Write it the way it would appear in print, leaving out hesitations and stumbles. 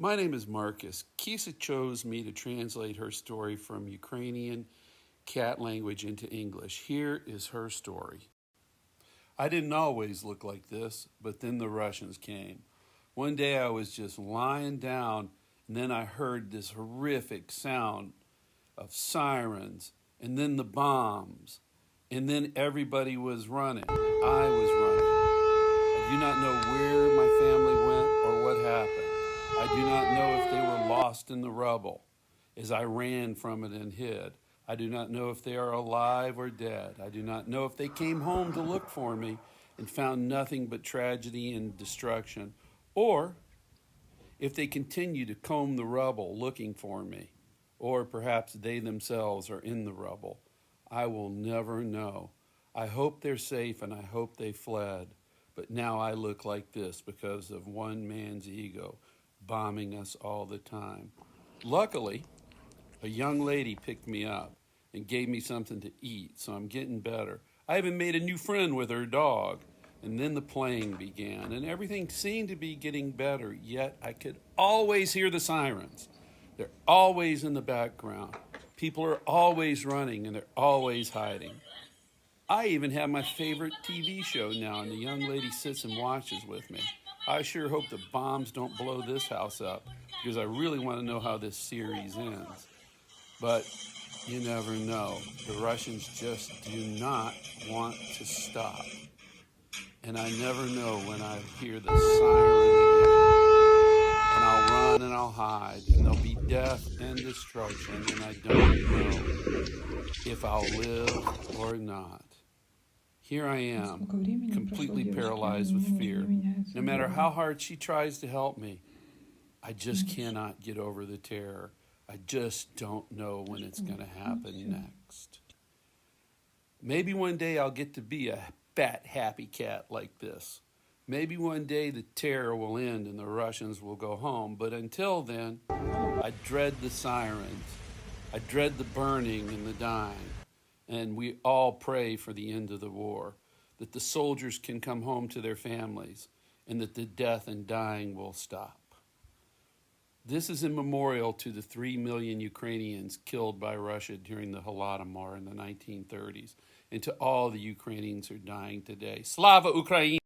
My name is Marcus. Kissa chose me to translate her story from Ukrainian cat language into English. Here is her story. I didn't always look like this, but then the Russians came. One day I was just lying down, and then I heard this horrific sound of sirens, and then the bombs, and then everybody was running. I was running. I do not know where my family went or what happened. I do not know if they were lost in the rubble as I ran from it and hid. I do not know if they are alive or dead. I do not know if they came home to look for me and found nothing but tragedy and destruction, or if they continue to comb the rubble looking for me, or perhaps they themselves are in the rubble. I will never know. I hope they're safe and I hope they fled, but now I look like this because of one man's ego bombing us all the time. Luckily, a young lady picked me up and gave me something to eat, so I'm getting better. I even made a new friend with her dog. And then the playing began, and everything seemed to be getting better, yet I could always hear the sirens. They're always in the background. People are always running, and they're always hiding. I even have my favorite TV show now, and the young lady sits and watches with me. I sure hope the bombs don't blow this house up, because I really want to know how this series ends. But you never know. The Russians just do not want to stop. And I never know when I hear the siren again. And I'll run and I'll hide, and there'll be death and destruction, and I don't know if I'll live or not. Here I am, completely paralyzed with fear. No matter how hard she tries to help me, I just cannot get over the terror. I just don't know when it's going to happen next. Maybe one day I'll get to be a fat, happy cat like this. Maybe one day the terror will end and the Russians will go home, but until then, I dread the sirens. I dread the burning and the dying. And we all pray for the end of the war, that the soldiers can come home to their families, and that the death and dying will stop. This is a memorial to the 3 million Ukrainians killed by Russia during the Holodomor in the 1930s, and to all the Ukrainians who are dying today. Slava Ukraini!